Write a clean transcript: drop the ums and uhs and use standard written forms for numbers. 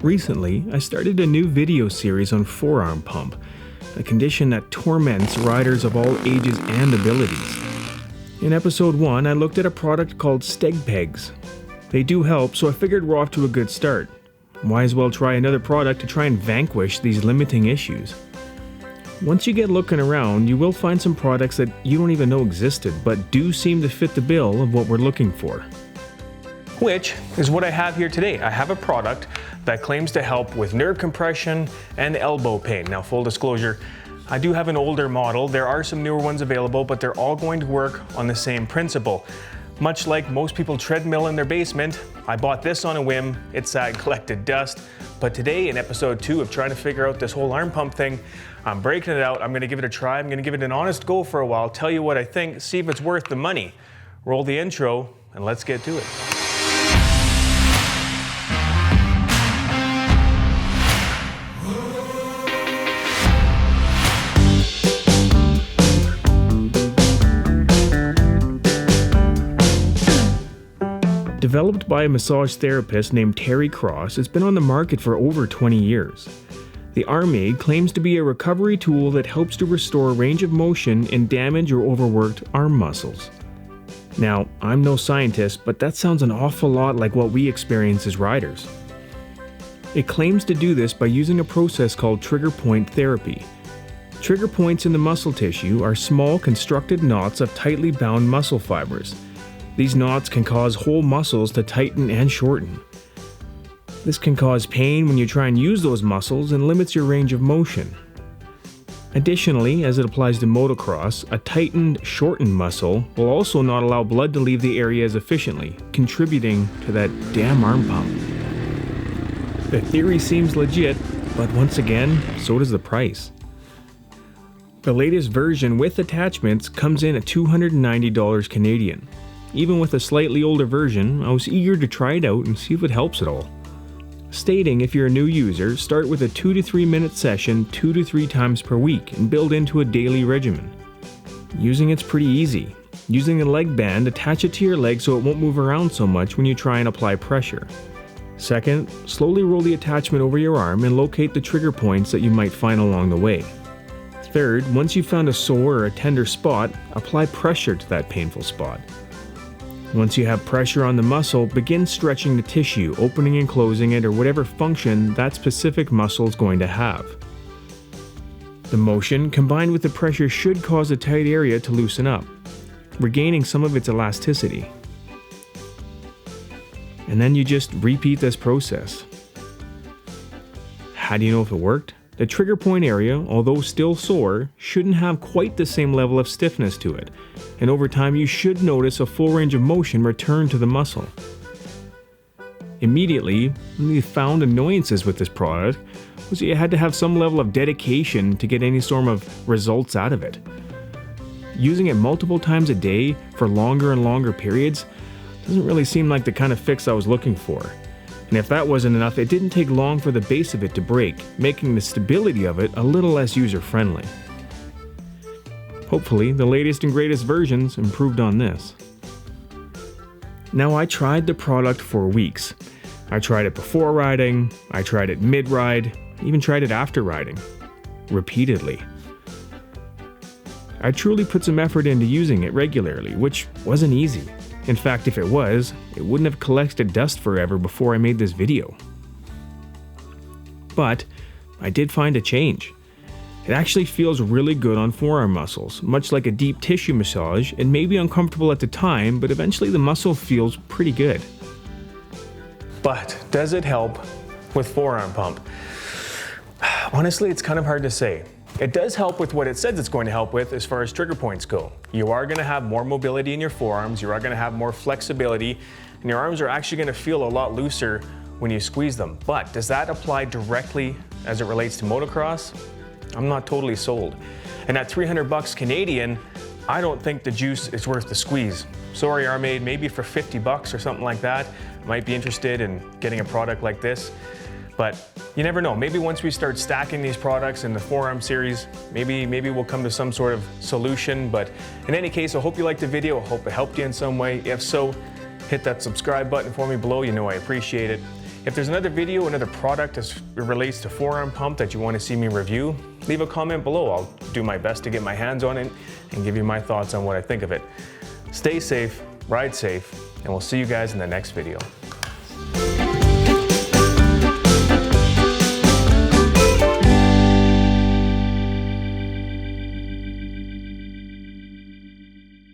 Recently, I started a new video series on forearm pump, a condition that torments riders of all ages and abilities. In episode 1, I looked at a product called StegPegz. They do help, so I figured we're off to a good start. Might as well try another product to try and vanquish these limiting issues. Once you get looking around, you will find some products that you don't even know existed, but do seem to fit the bill of what we're looking for. Which is what I have here today. I have a product that claims to help with nerve compression and elbow pain. Now, full disclosure, I do have an older model. There are some newer ones available, but they're all going to work on the same principle. Much like most people treadmill in their basement, I bought this on a whim. It sat and collected dust. But today, in episode 2 of trying to figure out this whole arm pump thing, I'm breaking it out. I'm gonna give it a try. I'm gonna give it an honest go for a while, tell you what I think, see if it's worth the money. Roll the intro, and let's get to it. Developed by a massage therapist named Terry Cross, it's been on the market for over 20 years. The ArmAid claims to be a recovery tool that helps to restore range of motion in damaged or overworked arm muscles. Now, I'm no scientist, but that sounds an awful lot like what we experience as riders. It claims to do this by using a process called trigger point therapy. Trigger points in the muscle tissue are small constructed knots of tightly bound muscle fibers. These knots can cause whole muscles to tighten and shorten. This can cause pain when you try and use those muscles and limits your range of motion. Additionally, as it applies to motocross, a tightened, shortened muscle will also not allow blood to leave the area as efficiently, contributing to that damn arm pump. The theory seems legit, but once again, so does the price. The latest version with attachments comes in at $290 Canadian. Even with a slightly older version, I was eager to try it out and see if it helps at all. Stating if you're a new user, start with a 2 to 3 minute session 2 to 3 times per week and build into a daily regimen. Using it's pretty easy. Using a leg band, attach it to your leg so it won't move around so much when you try and apply pressure. Second, slowly roll the attachment over your arm and locate the trigger points that you might find along the way. Third, once you've found a sore or a tender spot, apply pressure to that painful spot. Once you have pressure on the muscle, begin stretching the tissue, opening and closing it, or whatever function that specific muscle is going to have. The motion, combined with the pressure, should cause a tight area to loosen up, regaining some of its elasticity. And then you just repeat this process. How do you know if it worked? The trigger point area, although still sore, shouldn't have quite the same level of stiffness to it, and over time you should notice a full range of motion return to the muscle. Immediately, one of the found annoyances with this product was that you had to have some level of dedication to get any sort of results out of it. Using it multiple times a day for longer and longer periods doesn't really seem like the kind of fix I was looking for. And if that wasn't enough, it didn't take long for the base of it to break, making the stability of it a little less user-friendly. Hopefully, the latest and greatest versions improved on this. Now, I tried the product for weeks. I tried it before riding, I tried it mid-ride, even tried it after riding. Repeatedly. I truly put some effort into using it regularly, which wasn't easy. In fact, if it was, it wouldn't have collected dust forever before I made this video. But I did find a change. It actually feels really good on forearm muscles, much like a deep tissue massage. It may be uncomfortable at the time, but eventually the muscle feels pretty good. But does it help with forearm pump? Honestly, it's kind of hard to say. It does help with what it says it's going to help with as far as trigger points go. You are going to have more mobility in your forearms, you are going to have more flexibility, and your arms are actually going to feel a lot looser when you squeeze them. But does that apply directly as it relates to motocross? I'm not totally sold. And at $300 Canadian, I don't think the juice is worth the squeeze. Sorry, ArmAid, maybe for $50 or something like that, I might be interested in getting a product like this. But you never know, maybe once we start stacking these products in the forearm series, maybe we'll come to some sort of solution. But in any case, I hope you liked the video. I hope it helped you in some way. If so, hit that subscribe button for me below. You know I appreciate it. If there's another video, another product as it relates to forearm pump that you want to see me review, leave a comment below. I'll do my best to get my hands on it and give you my thoughts on what I think of it. Stay safe, ride safe, and we'll see you guys in the next video.